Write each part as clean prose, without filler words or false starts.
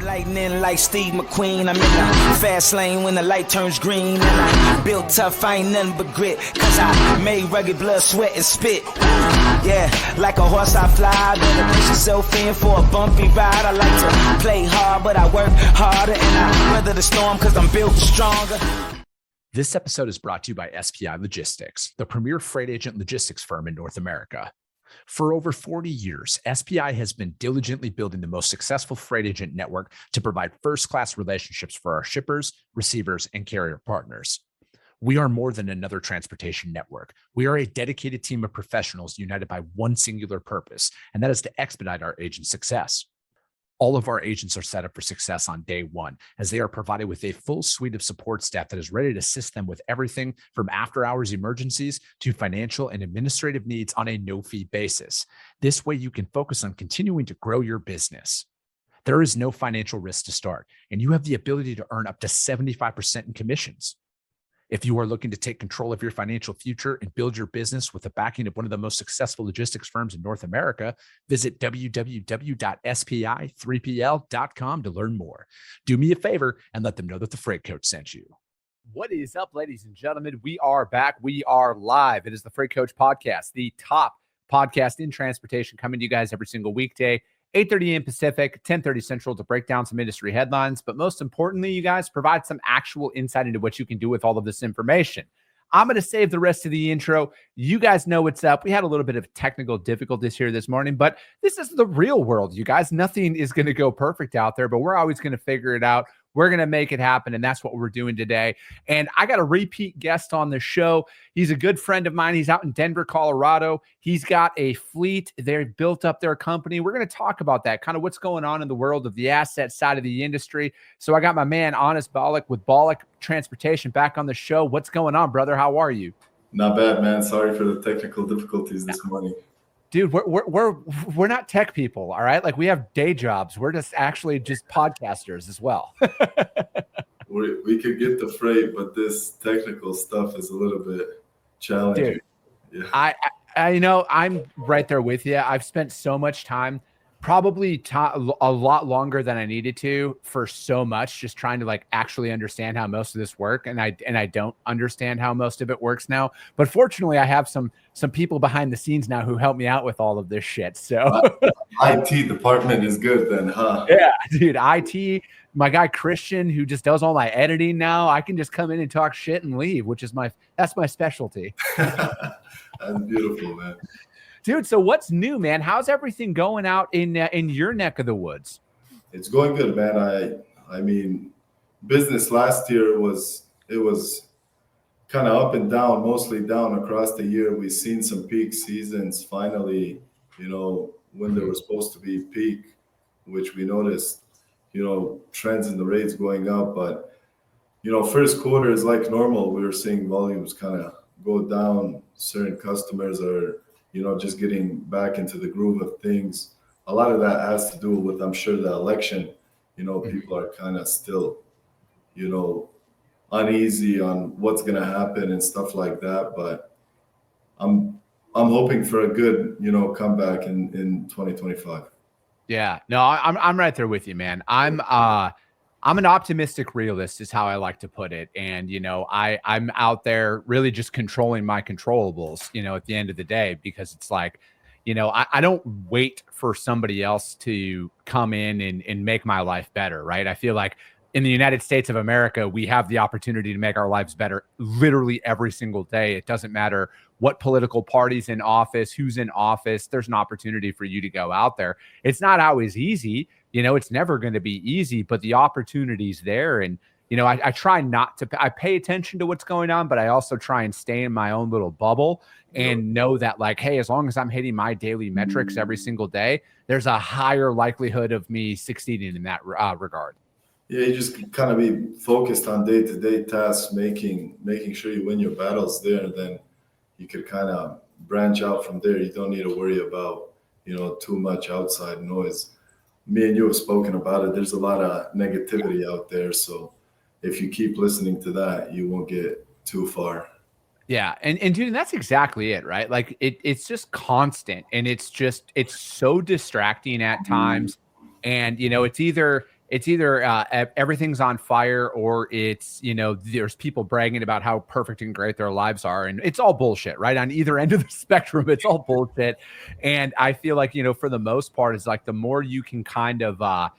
Lightning like Steve McQueen. I'm in the fast lane when the light turns green. And I built tough, I ain't nothing but grit. Cause I made rugged blood, sweat, and spit. Yeah, like a horse I fly. Better push yourself in for a bumpy ride. I like to play hard, but I work harder. And I weather the storm cause I'm built stronger. This episode is brought to you by SPI Logistics, the premier freight agent logistics firm in North America. For over 40 years, SPI has been diligently building the most successful freight agent network to provide first-class relationships for our shippers, receivers, and carrier partners. We are more than another transportation network. We are a dedicated team of professionals united by one singular purpose, and that is to expedite our agents' success. All of our agents are set up for success on day one, as they are provided with a full suite of support staff that is ready to assist them with everything from after-hours emergencies to financial and administrative needs on a no-fee basis. This way, you can focus on continuing to grow your business. There is no financial risk to start, and you have the ability to earn up to 75% in commissions. If you are looking to take control of your financial future and build your business with the backing of one of the most successful logistics firms in North America, visit www.spi3pl.com to learn more. Do me a favor and let them know that the Freight Coach sent you. What is up, ladies and gentlemen? We are back. We are live. It is the Freight Coach Podcast, the top podcast in transportation, coming to you guys every single weekday, 8:30 a.m. Pacific, 10:30 Central, to break down some industry headlines. But most importantly, you guys provide some actual insight into what you can do with all of this information. I'm going to save the rest of the intro. You guys know what's up. We had a little bit of technical difficulties here this morning, but this is the real world, you guys. Nothing is going to go perfect out there, but we're always going to figure it out. We're going to make it happen, and that's what we're doing today. And I got a repeat guest on the show. He's a good friend of mine. He's out in Denver, Colorado. He's got a fleet. They've built up their company. We're going to talk about that, kind of what's going on in the world of the asset side of the industry. So I got my man, Honest Balic with Balic Transportation, back on the show. What's going on, brother? How are you? Not bad, man. Sorry for the technical difficulties this morning. Dude, we're not tech people, all right? Like, we have day jobs. We're just podcasters as well. we could get the freight, but this technical stuff is a little bit challenging. Dude, yeah. I know, I'm right there with you. I've spent so much time, probably a lot longer than I needed to, for so much, just trying to like actually understand how most of this work. And I don't understand how most of it works now. But fortunately, I have some people behind the scenes now who help me out with all of this shit. So IT department is good then, huh? Yeah, dude. IT, my guy Christian, who just does all my editing now. I can just come in and talk shit and leave, which is that's my specialty. That's beautiful, man. Dude, so what's new, man? How's everything going out in your neck of the woods? It's going good, man. I mean, business last year was kind of up and down, mostly down across the year. We've seen some peak seasons finally, when they were supposed to be peak, which we noticed, trends in the rates going up. But, first quarter is like normal. We were seeing volumes kind of go down. Certain customers are, just getting back into the groove of things. A lot of that has to do with, I'm sure, the election. People are kind of still, uneasy on what's going to happen and stuff like that. But I'm hoping for a good, comeback in 2025. Yeah, no, I'm right there with you, man. I'm an optimistic realist is how I like to put it. And, I'm out there really just controlling my controllables, at the end of the day, because it's like, I don't wait for somebody else to come in and make my life better, right? I feel like in the United States of America, we have the opportunity to make our lives better literally every single day. It doesn't matter what political party's in office, who's in office. There's an opportunity for you to go out there. It's not always easy. It's never going to be easy, but the opportunity's there. And, I try not to, I pay attention to what's going on, but I also try and stay in my own little bubble and know that, like, hey, as long as I'm hitting my daily metrics every single day, there's a higher likelihood of me succeeding in that regard. Yeah, you just kind of be focused on day-to-day tasks, making sure you win your battles there. And then you could kind of branch out from there. You don't need to worry about, too much outside noise. Me and you have spoken about it. There's a lot of negativity out there. So if you keep listening to that, you won't get too far. Yeah. And dude, that's exactly it, right? Like it's just constant, and it's so distracting at times. And, it's either it's either everything's on fire, or it's, you know, there's people bragging about how perfect and great their lives are. And it's all bullshit, right? On either end of the spectrum, it's all bullshit. And I feel like, you know, for the most part, it's like the more you can kind of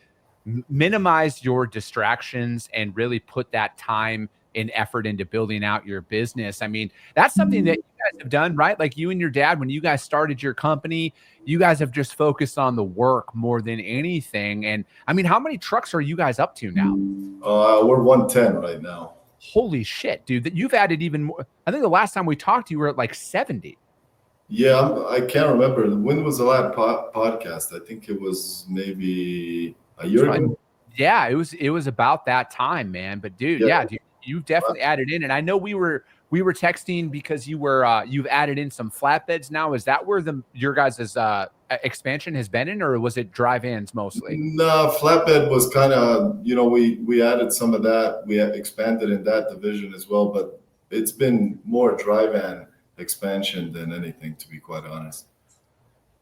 minimize your distractions and really put that time and effort into building out your business. I mean, that's something that you guys have done, right? Like you and your dad, when you guys started your company, you guys have just focused on the work more than anything. And I mean, how many trucks are you guys up to now? We're 110 right now. Holy shit, dude, that you've added even more. I think the last time we talked, you were at like 70. Yeah, I can't remember. When was the last podcast? I think it was maybe a year ago. Yeah, it was about that time, man. But dude, yeah, dude, you've definitely added in. And I know we were texting because you've added in some flatbeds now. Is that where your guys' expansion has been in, or was it dry vans mostly? No, flatbed was kind of, you know, we added some of that. We expanded in that division as well, but it's been more dry van expansion than anything, to be quite honest.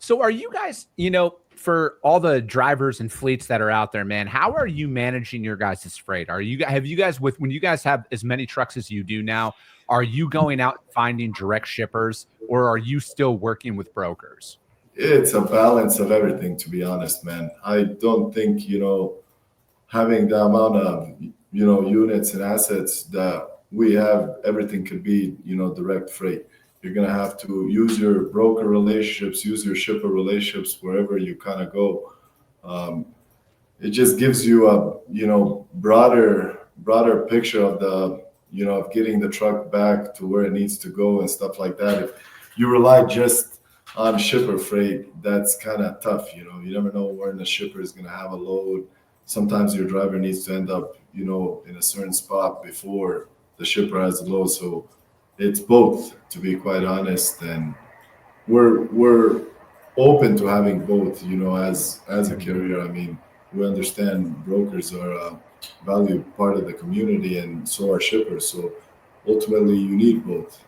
So are you guys, you know, for all the drivers and fleets that are out there, man, how are you managing your guys' freight? When you guys have as many trucks as you do now, are you going out and finding direct shippers, or are you still working with brokers? It's a balance of everything, to be honest, man. I don't think, you know, having the amount of, you know, units and assets that we have, everything could be, you know, direct freight. You're going to have to use your broker relationships, use your shipper relationships wherever you kind of go. It just gives you a, you know, broader picture of the, you know, of getting the truck back to where it needs to go and stuff like that. If you rely just on shipper freight, that's kind of tough. You know, you never know when the shipper is going to have a load. Sometimes your driver needs to end up, you know, in a certain spot before the shipper has a load. So it's both, to be quite honest, and we're open to having both. You know, as a carrier, I mean, we understand brokers are a valued part of the community, and so are shippers. So ultimately, you need both.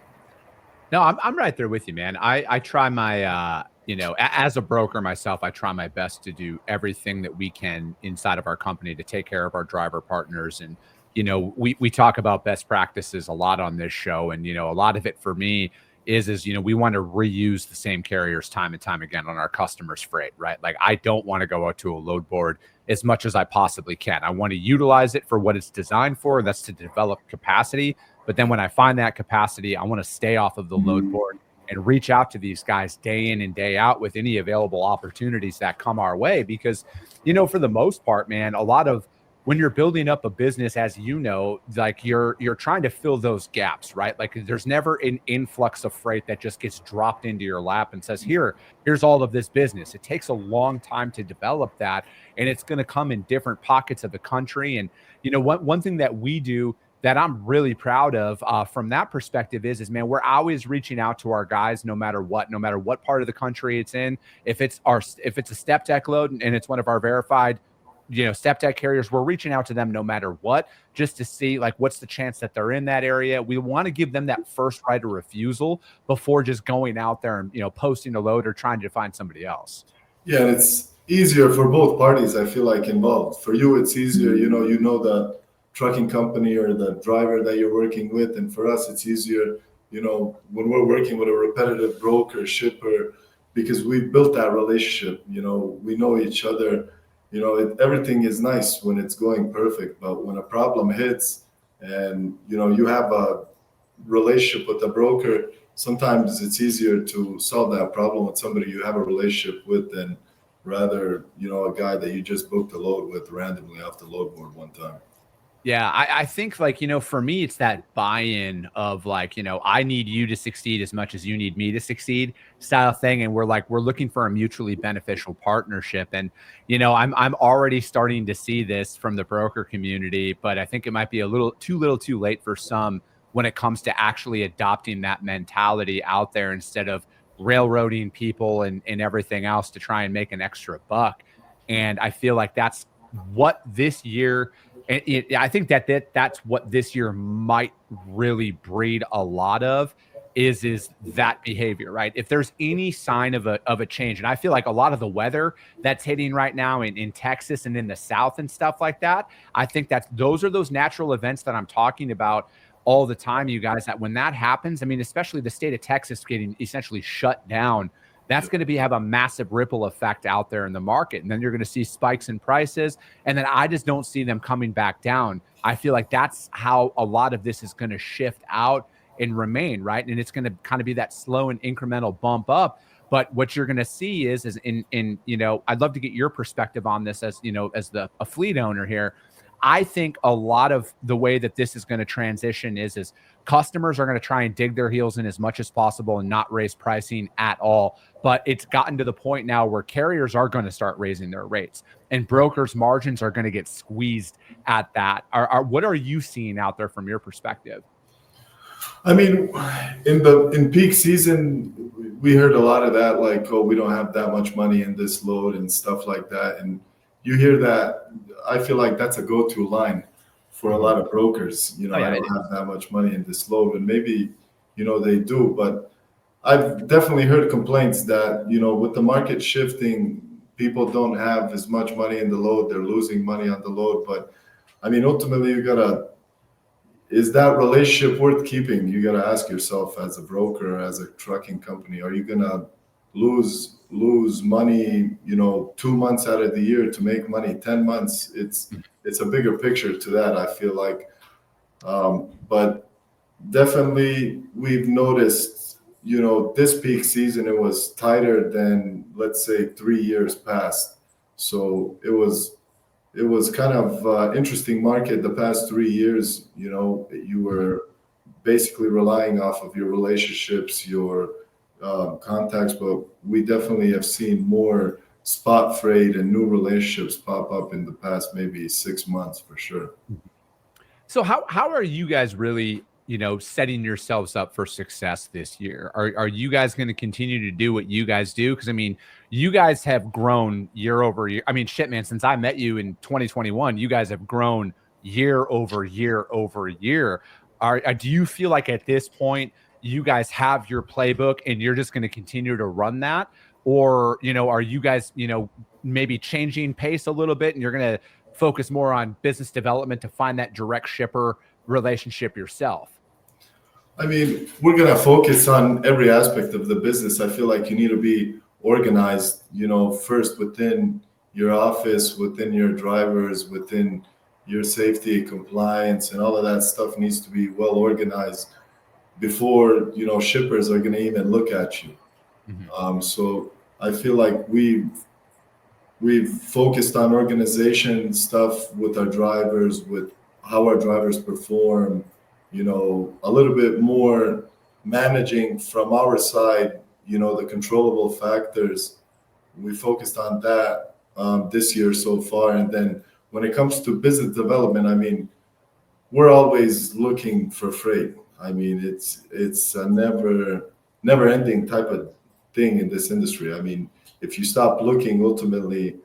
No, I'm right there with you, man. I try my you know, as a broker myself, I try my best to do everything that we can inside of our company to take care of our driver partners. And you know, we talk about best practices a lot on this show. And, you know, a lot of it for me is, you know, we want to reuse the same carriers time and time again on our customers' freight, right? Like I don't want to go out to a load board as much as I possibly can. I want to utilize it for what it's designed for, and that's to develop capacity. But then when I find that capacity, I want to stay off of the load board and reach out to these guys day in and day out with any available opportunities that come our way. Because, you know, for the most part, man, a lot of when you're building up a business, as you know, like you're trying to fill those gaps, right? Like there's never an influx of freight that just gets dropped into your lap and says, here's all of this business. It takes a long time to develop that, and it's going to come in different pockets of the country. And, you know, one thing that we do that I'm really proud of from that perspective is man, we're always reaching out to our guys, no matter what part of the country it's in. If it's a step deck load and it's one of our verified, you know, step deck carriers, we're reaching out to them no matter what, just to see like what's the chance that they're in that area. We want to give them that first right of refusal before just going out there and, you know, posting a load or trying to find somebody else. Yeah, and it's easier for both parties, I feel like, involved. For you, it's easier, you know the trucking company or the driver that you're working with, and for us, it's easier, you know, when we're working with a repetitive broker, shipper, because we built that relationship. You know, we know each other. You know, everything is nice when it's going perfect, but when a problem hits and, you know, you have a relationship with a broker, sometimes it's easier to solve that problem with somebody you have a relationship with than rather, you know, a guy that you just booked a load with randomly off the load board one time. Yeah, I think like, you know, for me, it's that buy-in of like, you know, I need you to succeed as much as you need me to succeed style thing. And we're looking for a mutually beneficial partnership. And, you know, I'm already starting to see this from the broker community, but I think it might be a little too late for some when it comes to actually adopting that mentality out there instead of railroading people and everything else to try and make an extra buck. And I feel like that's what this year, I think that's what this year might really breed a lot of is that behavior, right? If there's any sign of a change, and I feel like a lot of the weather that's hitting right now in Texas and in the South and stuff like that, I think those are those natural events that I'm talking about all the time, you guys, that when that happens, I mean, especially the state of Texas getting essentially shut down, that's going to have a massive ripple effect out there in the market. And then you're going to see spikes in prices. And then I just don't see them coming back down. I feel like that's how a lot of this is going to shift out and remain, right? And it's going to kind of be that slow and incremental bump up. But what you're going to see is in I'd love to get your perspective on this as, as a fleet owner here. I think a lot of the way that this is going to transition is customers are going to try and dig their heels in as much as possible and not raise pricing at all. But it's gotten to the point now where carriers are going to start raising their rates and brokers' margins are going to get squeezed at that. What are you seeing out there from your perspective? I mean, in peak season, we heard a lot of that, like, oh, we don't have that much money in this load and stuff like that. And you hear that, I feel like that's a go-to line for a lot of brokers. I don't have that much money in this load, and maybe, they do. But I've definitely heard complaints that, with the market shifting, people don't have as much money in the load. They're losing money on the load. But I mean, ultimately, is that relationship worth keeping? You got to ask yourself as a broker, as a trucking company, are you going to lose money, 2 months out of the year to make money 10 months? It's a bigger picture to that, I feel like. But definitely we've noticed, this peak season, it was tighter than, let's say, 3 years past. So it was kind of interesting market the past 3 years. You were basically relying off of your relationships, your contacts, but we definitely have seen more spot freight and new relationships pop up in the past maybe 6 months for sure. So how are you guys really, setting yourselves up for success this year? Are you guys going to continue to do what you guys do? Because I mean, you guys have grown year over year. I mean, shit, man, since I met you in 2021, you guys have grown year over year over year. Do you feel like at this point you guys have your playbook and you're just going to continue to run that? Or, are you guys, maybe changing pace a little bit and you're going to focus more on business development to find that direct shipper relationship yourself? I mean, we're going to focus on every aspect of the business. I feel like you need to be organized, first within your office, within your drivers, within your safety, compliance, and all of that stuff needs to be well organized before, shippers are going to even look at you. Mm-hmm. So I feel like we've focused on organization stuff with our drivers, with how our drivers perform, a little bit more managing from our side, the controllable factors. We focused on that this year so far. And then when it comes to business development, I mean, we're always looking for freight. I mean, it's a never ending type of thing in this industry. I mean, if you stop looking, ultimately,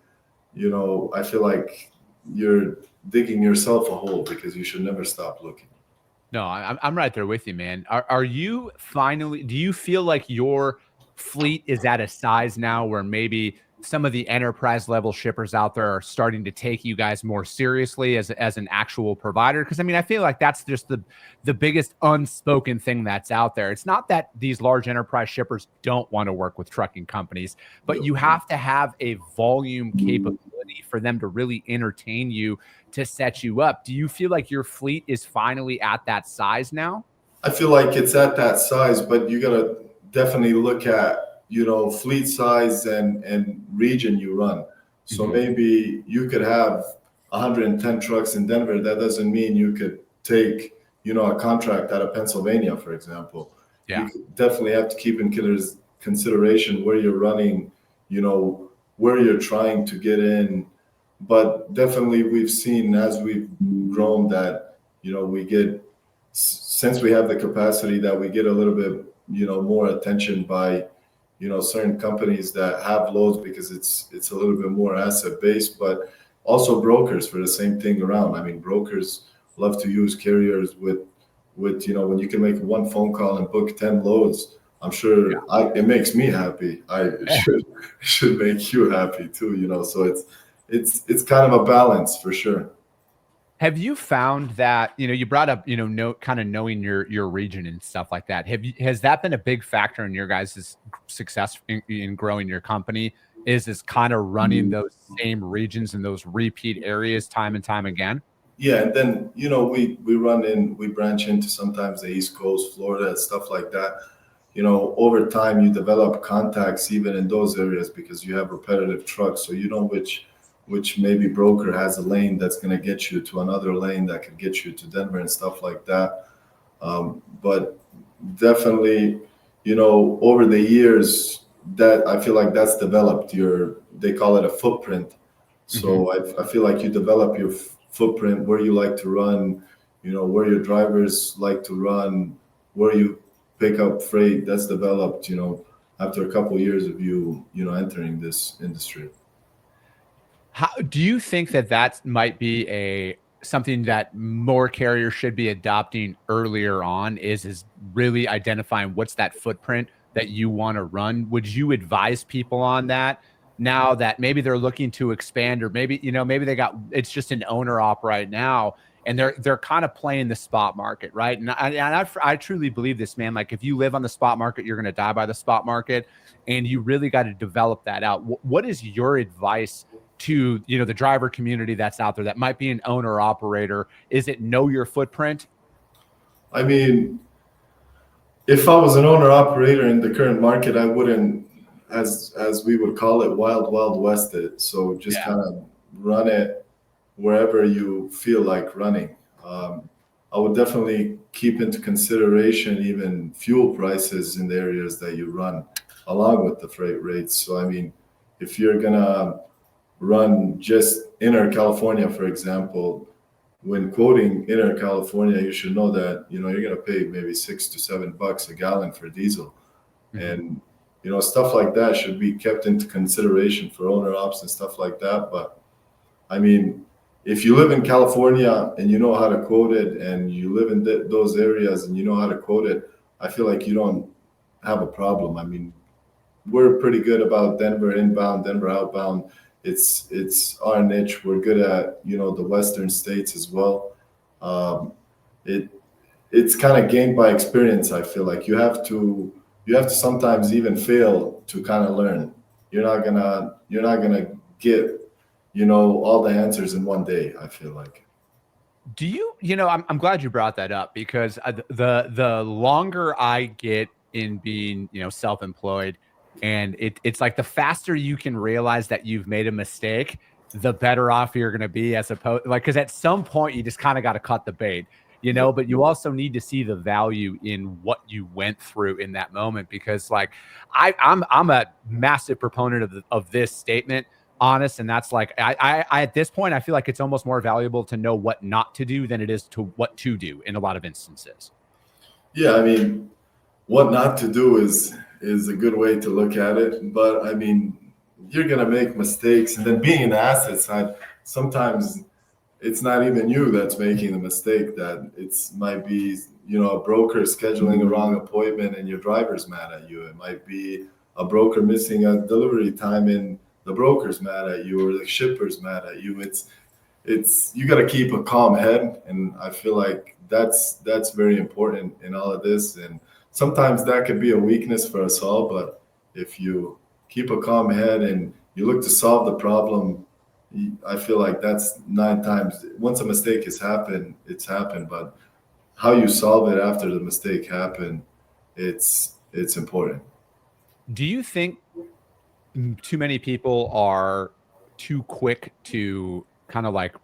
I feel like you're digging yourself a hole because you should never stop looking. No, I'm right there with you, man. Are you finally, do you feel like your fleet is at a size now where maybe some of the enterprise level shippers out there are starting to take you guys more seriously as an actual provider? Because I mean, I feel like that's just the biggest unspoken thing that's out there. It's not that these large enterprise shippers don't want to work with trucking companies, but you have to have a volume capability for them to really entertain you, to set you up. Do you feel like your fleet is finally at that size now? I feel like it's at that size, but you got to definitely look at, fleet size and region you run. So mm-hmm. Maybe you could have 110 trucks in Denver. That doesn't mean you could take, a contract out of Pennsylvania, for example. Yeah. You definitely have to keep in consideration where you're running, where you're trying to get in. But definitely we've seen as we've grown that, since we have the capacity that we get a little bit, more attention by, certain companies that have loads because it's a little bit more asset based, but also brokers for the same thing around. I mean, brokers love to use carriers with with, when you can make one phone call and book 10 loads, I'm sure it makes me happy. It should make you happy too, so it's kind of a balance for sure. Have you found that, you brought up, kind of knowing your region and stuff like that. Has that been a big factor in your guys' success in growing your company? Is kind of running those same regions and those repeat areas time and time again? Yeah, and then we branch into sometimes the East Coast, Florida, and stuff like that. Over time you develop contacts even in those areas because you have repetitive trucks, so you know which maybe broker has a lane that's going to get you to another lane that could get you to Denver and stuff like that. But definitely, over the years that I feel like that's developed they call it a footprint. So I feel like you develop your footprint, where you like to run, where your drivers like to run, where you pick up freight. That's developed, after a couple of years of entering this industry. How do you think that might be something that more carriers should be adopting earlier on? Is really identifying what's that footprint that you want to run? Would you advise people on that now that maybe they're looking to expand, or maybe it's just an owner op right now and they're kind of playing the spot market, right? And I truly believe this, man. Like, if you live on the spot market, you're going to die by the spot market, and you really got to develop that out. What is your advice to the driver community that's out there that might be an owner operator? Is it know your footprint? I mean, if I was an owner operator in the current market, I wouldn't, as we would call it, wild west it. So just kind of run it wherever you feel like running. I would definitely keep into consideration even fuel prices in the areas that you run, along with the freight rates. So I mean, if you're gonna run just inner California, for example, when quoting inner California, you should know that you're going to pay maybe $6 to $7 a gallon for diesel, and stuff like that should be kept into consideration for owner ops and stuff like that. But I mean, if you live in California and you know how to quote it, and you live in those areas and you know how to quote it, I feel like you don't have a problem. I mean, we're pretty good about Denver inbound, Denver outbound. It's our niche. We're good at the western states as well. It's kind of gained by experience. I feel like you have to sometimes even fail to kind of learn. You're not gonna get all the answers in one day, I feel like. Do you I'm glad you brought that up, because the longer I get in being self-employed, and it's like the faster you can realize that you've made a mistake, the better off you're going to be, as opposed, like, because at some point you just kind of got to cut the bait, but you also need to see the value in what you went through in that moment. Because like I'm a massive proponent of this statement, honest, and that's like I at this point I feel like it's almost more valuable to know what not to do than it is to what to do in a lot of instances. Yeah, I mean, what not to do is a good way to look at it. But I mean, you're going to make mistakes. And then being in the asset side, sometimes it's not even you that's making the mistake. That might be, a broker scheduling a wrong appointment and your driver's mad at you. It might be a broker missing a delivery time and the broker's mad at you, or the shipper's mad at you. You got to keep a calm head. And I feel like that's very important in all of this. And sometimes that could be a weakness for us all, but if you keep a calm head and you look to solve the problem, I feel like that's 9 times. Once a mistake has happened, it's happened. But how you solve it after the mistake happened, it's important. Do you think too many people are too quick to kind of like,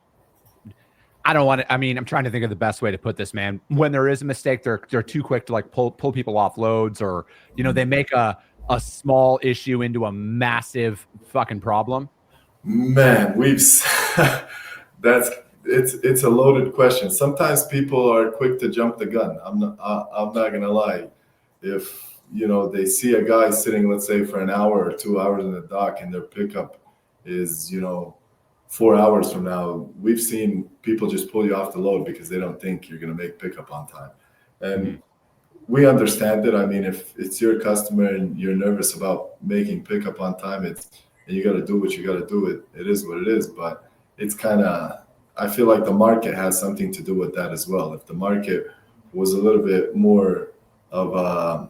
I don't want to, I mean, I'm trying to think of the best way to put this, man. When there is a mistake, they're too quick to like pull people off loads, or, they make a small issue into a massive fucking problem? Man, it's a loaded question. Sometimes people are quick to jump the gun. I'm not gonna lie. If they see a guy sitting, let's say, for an hour or 2 hours in the dock, and their pickup is 4 hours from now, we've seen people just pull you off the load because they don't think you're going to make pickup on time. And we understand it. I mean, if it's your customer and you're nervous about making pickup on time, and you got to do what you got to do. It is what it is. But it's kind of, I feel like the market has something to do with that as well. If the market was a little bit more of an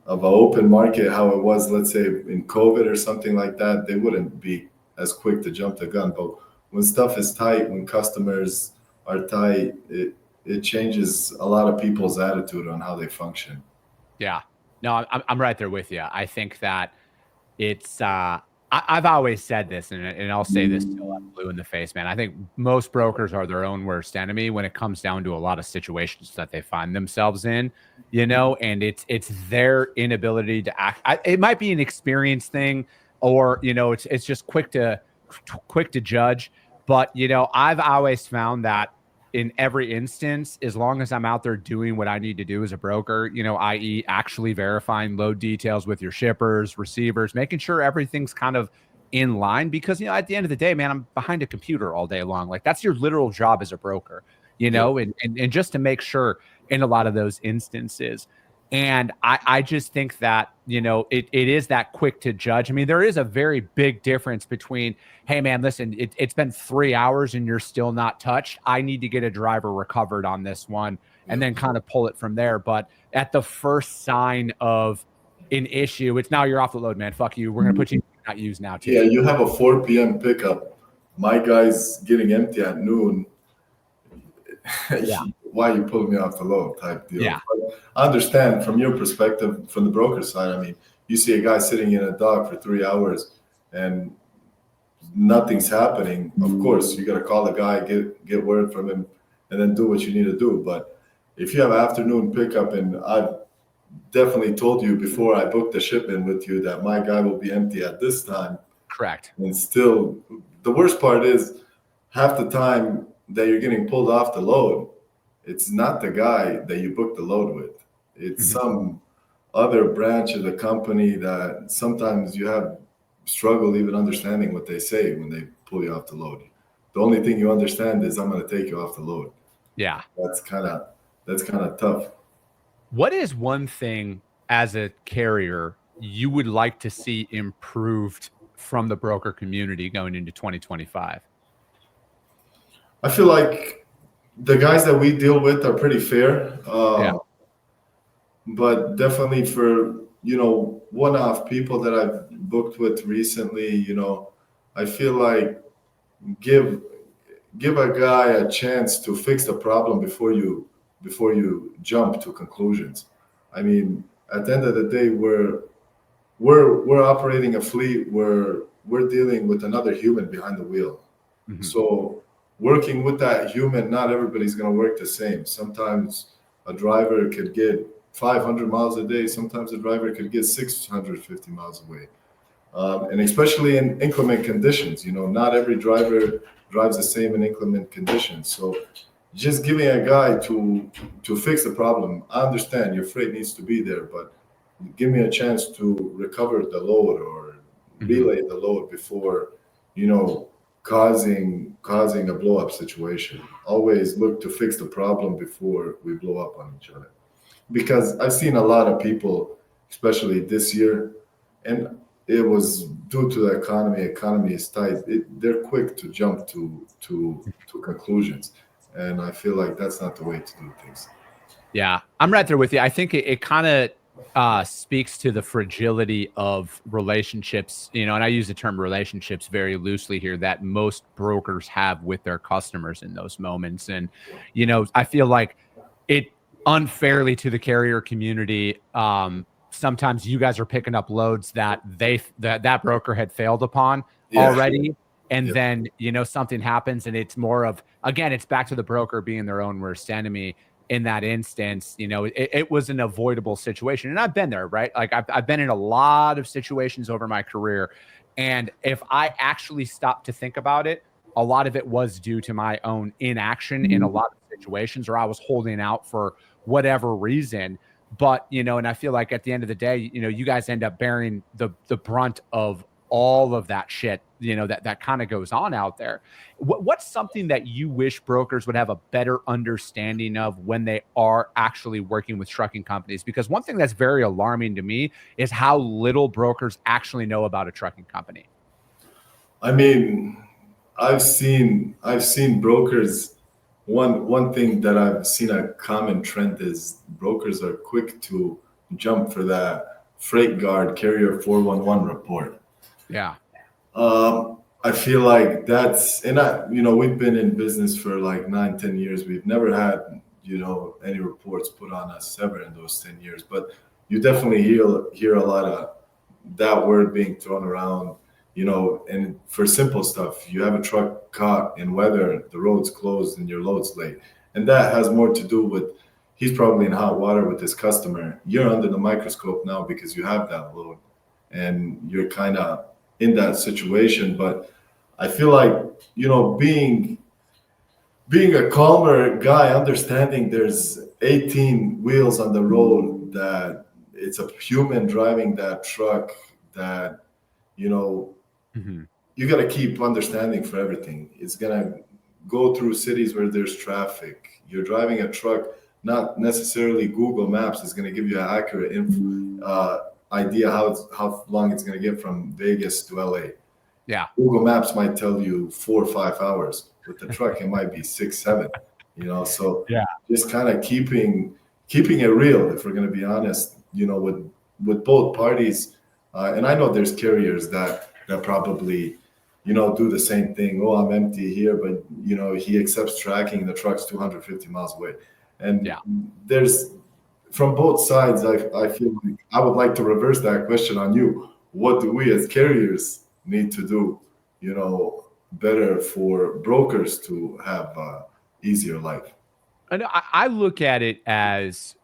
open market, how it was, let's say in COVID or something like that, they wouldn't be as quick to jump the gun. But when stuff is tight, when customers are tight, it changes a lot of people's attitude on how they function. Yeah, no, I'm right there with you. I think that it's, I've always said this, and I'll say this till I'm blue in the face, man. I think most brokers are their own worst enemy when it comes down to a lot of situations that they find themselves in, and it's their inability to act. It might be an experience thing, or, it's just quick to judge. But, I've always found that in every instance, as long as I'm out there doing what I need to do as a broker, i.e. actually verifying load details with your shippers, receivers, making sure everything's kind of in line, because, at the end of the day, man, I'm behind a computer all day long. Like, that's your literal job as a broker, and just to make sure in a lot of those instances. And I just think that, it is that quick to judge. I mean, there is a very big difference between, hey, man, listen, it's been 3 hours and you're still not touched. I need to get a driver recovered on this one, and then kind of pull it from there. But at the first sign of an issue, it's now you're off the load, man. Fuck you. We're going to put you not use now, too. Yeah, you have a 4 p.m. pickup. My guy's getting empty at noon. Yeah. Why are you pulling me off the load type deal? Yeah. But I understand from your perspective, from the broker side. I mean, you see a guy sitting in a dock for 3 hours and nothing's happening. Of course, you got to call the guy, get word from him, and then do what you need to do. But if you have afternoon pickup, and I've definitely told you before I booked the shipment with you that my guy will be empty at this time. Correct. And still, the worst part is half the time that you're getting pulled off the load, it's not the guy that you booked the load with. It's some other branch of the company that sometimes you have struggle even understanding what they say when they pull you off the load. The only thing you understand is I'm going to take you off the load. Yeah. That's kind of tough. What is one thing as a carrier you would like to see improved from the broker community going into 2025? I feel like the guys that we deal with are pretty fair. But definitely for, one-off people that I've booked with recently, I feel like give a guy a chance to fix the problem before you jump to conclusions. I mean, at the end of the day, we're operating a fleet where we're dealing with another human behind the wheel. Mm-hmm. So working with that human, not everybody's going to work the same. Sometimes a driver could get 500 miles a day. Sometimes a driver could get 650 miles away. And especially in inclement conditions, not every driver drives the same in inclement conditions. So just giving a guy to fix the problem. I understand your freight needs to be there, but give me a chance to recover the load or relay the load before, causing a blow up situation. Always look to fix the problem before we blow up on each other. Because I've seen a lot of people, especially this year, and it was due to the economy. Economy is tight. They're quick to jump to conclusions. And I feel like that's not the way to do things. Yeah, I'm right there with you. I think it kind of speaks to the fragility of relationships, and I use the term relationships very loosely here, that most brokers have with their customers in those moments. And, I feel like it unfairly to the carrier community. Sometimes you guys are picking up loads that that broker had failed upon already. And then, something happens and it's more of, again, it's back to the broker being their own worst enemy. In that instance, it was an avoidable situation. And I've been there, right? Like I've been in a lot of situations over my career. And if I actually stopped to think about it, a lot of it was due to my own inaction in a lot of situations, or I was holding out for whatever reason. But, and I feel like at the end of the day, you guys end up bearing the brunt of all of that shit that kind of goes on out there. What's something that you wish brokers would have a better understanding of when they are actually working with trucking companies? Because one thing that's very alarming to me is how little brokers actually know about a trucking company. I mean, I've seen brokers. One thing that I've seen a common trend is brokers are quick to jump for that freight guard carrier 411 report. Yeah. I feel like that's, and we've been in business for like 9-10 years. We've never had, any reports put on us ever in those 10 years, but you definitely hear a lot of that word being thrown around, and for simple stuff, you have a truck caught in weather, the road's closed and your load's late. And that has more to do with, he's probably in hot water with his customer. You're under the microscope now because you have that load and you're kind of in that situation. But I feel like, being a calmer guy, understanding there's 18 wheels on the road, that it's a human driving that truck, that, you got to keep understanding for everything. It's going to go through cities where there's traffic. You're driving a truck, not necessarily Google Maps is going to give you an accurate idea how long it's going to get from Vegas to LA. Yeah. Google Maps might tell you 4 or 5 hours. With the truck, it might be 6, 7. So yeah, just kind of keeping it real. If we're going to be honest, with both parties, and I know there's carriers that probably, do the same thing. Oh, I'm empty here, but he accepts tracking. The truck's 250 miles away, and there's from both sides. I feel like I would like to reverse that question on you. What do we as carriers need to do, better for brokers to have a easier life? And I look at it as,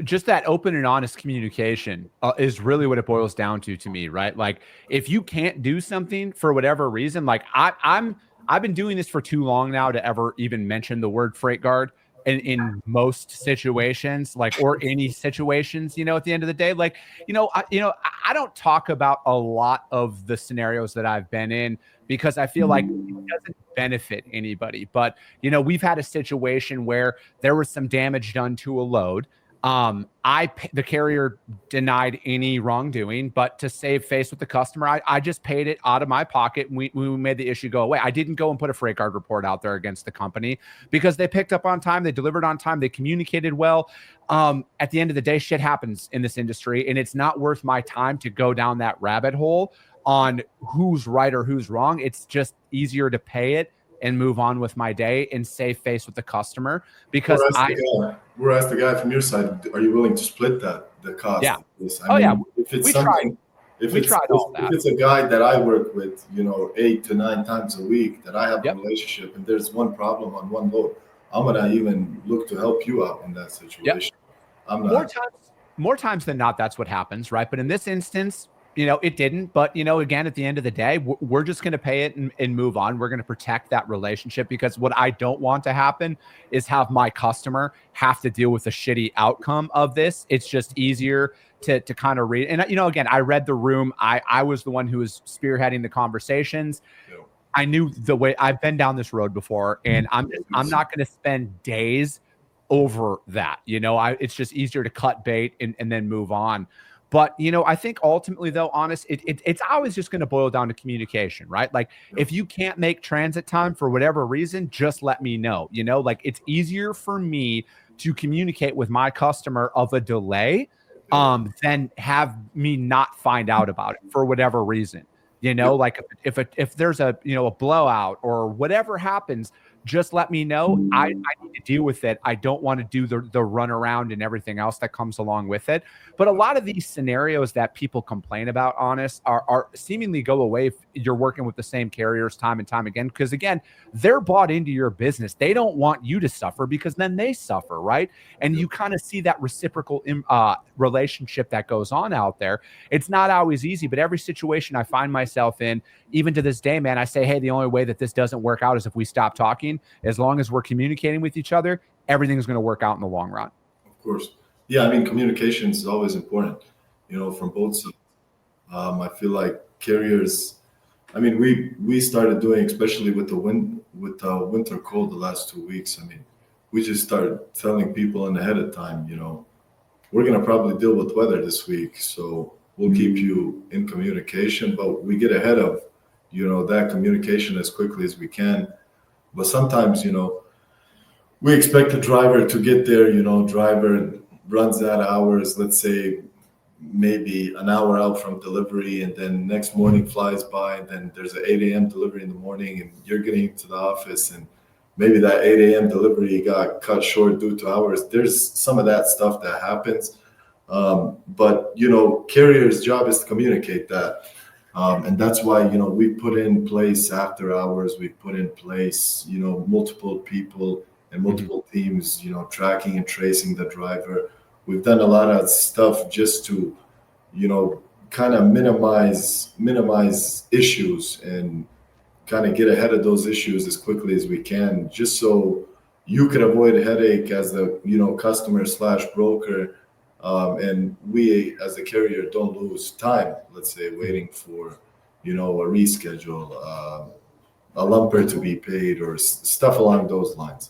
just that open and honest communication is really what it boils down to me, right? Like if you can't do something for whatever reason, like I've been doing this for too long now to ever even mention the word freight guard in most situations, like, or any situations, at the end of the day, like, I don't talk about a lot of the scenarios that I've been in because I feel like it doesn't benefit anybody. But, we've had a situation where there was some damage done to a load. The carrier denied any wrongdoing, but to save face with the customer, I just paid it out of my pocket. And we made the issue go away. I didn't go and put a freight guard report out there against the company because they picked up on time. They delivered on time. They communicated well. At the end of the day, shit happens in this industry, and it's not worth my time to go down that rabbit hole on who's right or who's wrong. It's just easier to pay it and move on with my day and save face with the customer, because we're asked the guy from your side, are you willing to split the cost? Yeah. If it's if it's a guy that I work with, 8 to 9 times a week, that I have a relationship, and there's one problem on one load, I'm gonna even look to help you out in that situation. I'm not. More times than not, that's what happens, right? But in this instance, it didn't. But, again, at the end of the day, we're just going to pay it and move on. We're going to protect that relationship, because what I don't want to happen is have my customer have to deal with the shitty outcome of this. It's just easier to kind of read. And, again, I read the room. I was the one who was spearheading the conversations. Yeah. I knew the way. I've been down this road before, and I'm not going to spend days over that. It's just easier to cut bait and then move on. But, I think ultimately, though, honest, it's always just going to boil down to communication, right? Like, if you can't make transit time for whatever reason, just let me know. Like, it's easier for me to communicate with my customer of a delay than have me not find out about it for whatever reason. Like if there's a blowout or whatever happens, just let me know. I need to deal with it. I don't want to do the run around and everything else that comes along with it. But a lot of these scenarios that people complain about, honest, are seemingly go away if you're working with the same carriers time and time again. Because again, they're bought into your business. They don't want you to suffer, because then they suffer, right? And you kind of see that reciprocal relationship that goes on out there. It's not always easy, but every situation I find myself in, even to this day, man, I say, hey, the only way that this doesn't work out is if we stop talking. As long as we're communicating with each other, everything's going to work out in the long run. Of course. Yeah, I mean, communication is always important, from both sides. I feel like carriers. I mean, we started doing, especially with the winter cold the last 2 weeks. I mean, we just started telling people in ahead of time, we're gonna probably deal with weather this week, so we'll keep you in communication. But we get ahead of, that communication as quickly as we can. But sometimes, we expect the driver to get there. Driver runs that hours, let's say maybe an hour out from delivery, and then next morning flies by, and then there's an 8 a.m. delivery in the morning, and you're getting to the office, and maybe that 8 a.m. delivery got cut short due to hours. There's some of that stuff that happens. But, carrier's job is to communicate that. And that's why, we put in place after hours, we put in place, multiple people and multiple teams, tracking and tracing the driver. We've done a lot of stuff just to, kind of minimize issues and kind of get ahead of those issues as quickly as we can, just so you could avoid a headache as the, customer / broker. And we as a carrier don't lose time, let's say, waiting for, a reschedule, a lumper to be paid or stuff along those lines.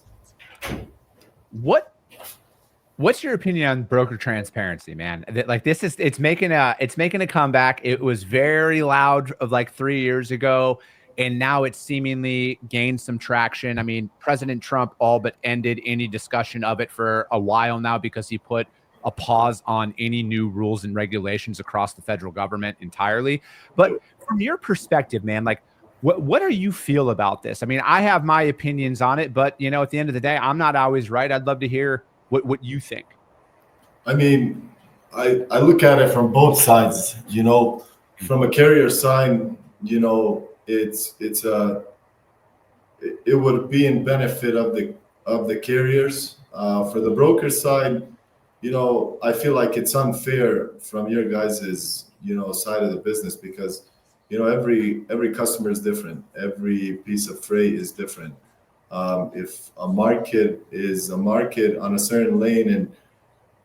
What's your opinion on broker transparency, man? Like it's making a comeback. It was very loud of like 3 years ago, and now it's seemingly gained some traction. I mean, President Trump all but ended any discussion of it for a while now because he put a pause on any new rules and regulations across the federal government entirely. But from your perspective, man, like what do you feel about this? I mean, I have my opinions on it, but at the end of the day, I'm not always right. I'd love to hear what you think. I mean, I look at it from both sides, from a carrier side, it would be in benefit of the carriers. For the broker side, I feel like it's unfair from your guys's, side of the business because, every customer is different. Every piece of freight is different. If a market is a market on a certain lane and,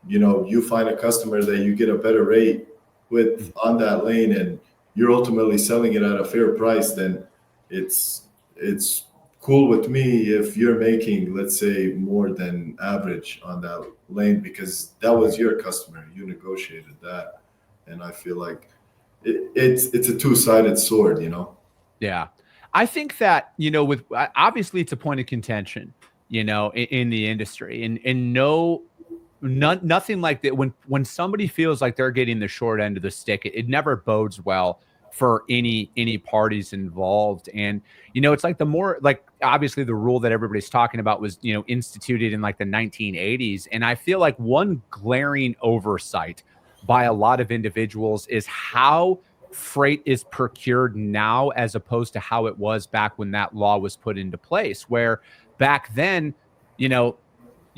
you find a customer that you get a better rate with on that lane and you're ultimately selling it at a fair price, then it's cool with me if you're making, let's say, more than average on that lane because that was your customer. You negotiated that. And I feel like it's a two-sided sword, Yeah. I think that, with obviously it's a point of contention, in the industry and nothing like that. When somebody feels like they're getting the short end of the stick, it never bodes well for any parties involved. And, it's like the more like obviously the rule that everybody's talking about was, instituted in like the 1980s. And I feel like one glaring oversight by a lot of individuals is how freight is procured now as opposed to how it was back when that law was put into place, where back then,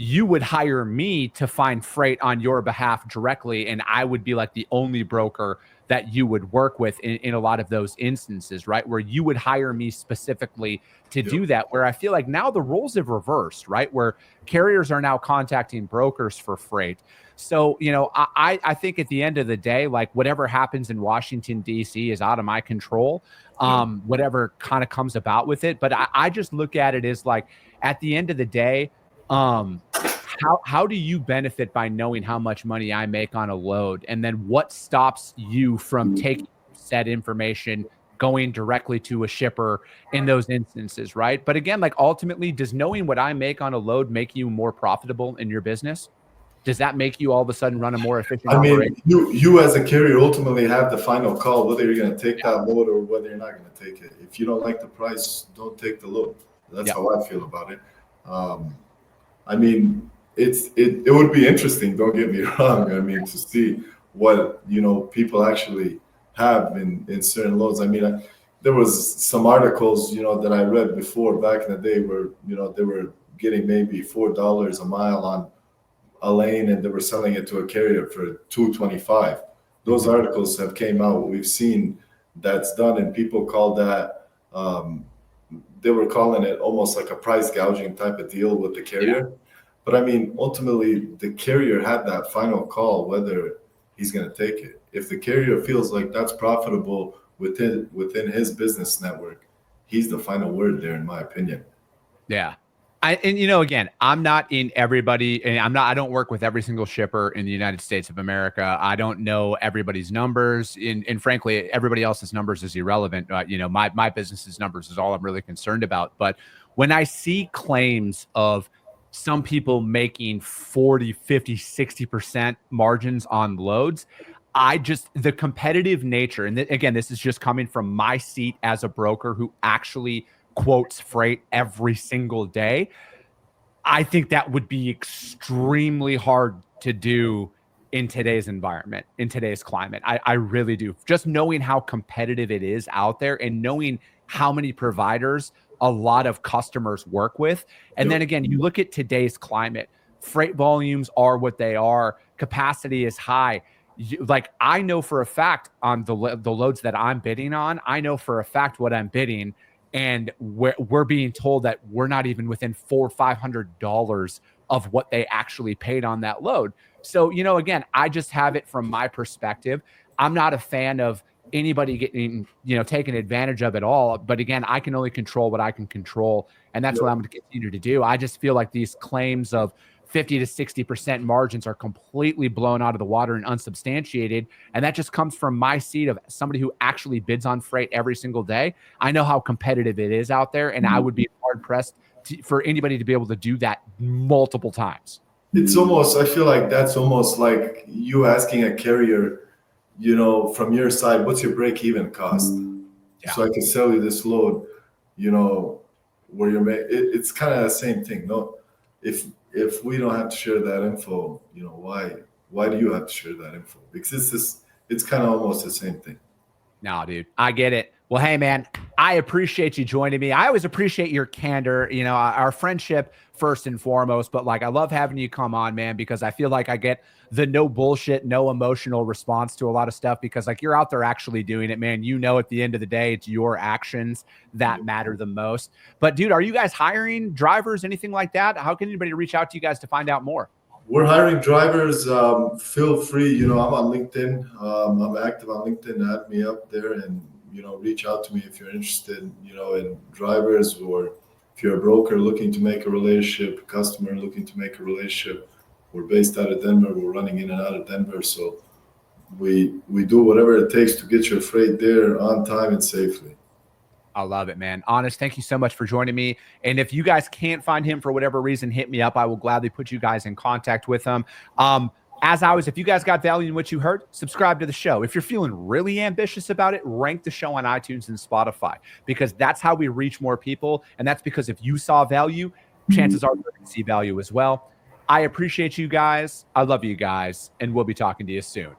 you would hire me to find freight on your behalf directly, and I would be like the only broker that you would work with in a lot of those instances, right? Where you would hire me specifically to do that, where I feel like now the roles have reversed, right? Where carriers are now contacting brokers for freight. So, I think at the end of the day, like whatever happens in Washington, D.C. is out of my control, whatever kind of comes about with it. But I just look at it as like, at the end of the day, how do you benefit by knowing how much money I make on a load? And then what stops you from taking said information, going directly to a shipper in those instances, right? But again, like ultimately, does knowing what I make on a load make you more profitable in your business? Does that make you all of a sudden run a more efficient operation? You as a carrier ultimately have the final call whether you're going to take that load or whether you're not going to take it. If you don't like the price, don't take the load. That's how I feel about it. I mean, it would be interesting, don't get me wrong. I mean, to see what, people actually have in certain loads. I mean, there was some articles, that I read before back in the day where, they were getting maybe $4 a mile on a lane and they were selling it to a carrier for $2.25. Those articles have came out. We've seen that's done, and people call that, they were calling it almost like a price gouging type of deal with the carrier. But I mean, ultimately, the carrier had that final call whether he's going to take it. If the carrier feels like that's profitable within his business network, he's the final word there, in my opinion. Yeah. And you know, again, I'm not in everybody, and I don't work with every single shipper in the United States of America. I don't know everybody's numbers, and frankly, everybody else's numbers is irrelevant. You know, my business's numbers is all I'm really concerned about. But when I see claims of some people making 40, 50, 60% margins on loads, the competitive nature, and again, this is just coming from my seat as a broker who actually quotes freight every single day. I think that would be extremely hard to do in today's environment, in today's climate. I really do. Just knowing how competitive it is out there and knowing how many providers a lot of customers work with. And then again, you look at today's climate, freight volumes are what they are. Capacity is high. Like, I know for a fact on the loads that I'm bidding on, I know for a fact what I'm bidding. And we're being told that we're not even within $400 or $500 of what they actually paid on that load. So, you know, again, I just have it from my perspective. I'm not a fan of anybody getting, you know, taken advantage of at all. But again, I can only control what I can control. And that's what I'm going to continue to do. I just feel like these claims of 50 to 60% margins are completely blown out of the water and unsubstantiated. And that just comes from my seat of somebody who actually bids on freight every single day. I know how competitive it is out there, and I would be hard pressed for anybody to be able to do that multiple times. It's almost, I feel like that's almost like you asking a carrier, you know, from your side, what's your break-even cost? Yeah. So I can sell you this load, you know, where you're it's kind of the same thing. No, if we don't have to share that info, you know, why do you have to share that info? Because it's kind of almost the same thing. No, dude, I get it. Well, hey, man, I appreciate you joining me. I always appreciate your candor, you know, our friendship first and foremost, but like, I love having you come on, man, because I feel like I get the no bullshit, no emotional response to a lot of stuff, because like, you're out there actually doing it, man. You know, at the end of the day, it's your actions that matter the most. But dude, are you guys hiring drivers, anything like that? How can anybody reach out to you guys to find out more? We're hiring drivers. Feel free, you know, I'm on LinkedIn. I'm active on LinkedIn. Add me up there and, you know, reach out to me if you're interested, you know, in drivers, or if you're a broker looking to make a relationship, customer looking to make a relationship. We're based out of Denver. We're running in and out of Denver. So we do whatever it takes to get your freight there on time and safely. I love it, man. Honest, thank you so much for joining me. And if you guys can't find him for whatever reason, hit me up. I will gladly put you guys in contact with him. As always, if you guys got value in what you heard, subscribe to the show. If you're feeling really ambitious about it, rank the show on iTunes and Spotify, because that's how we reach more people. And that's because if you saw value, chances are you're going to see value as well. I appreciate you guys. I love you guys. And we'll be talking to you soon.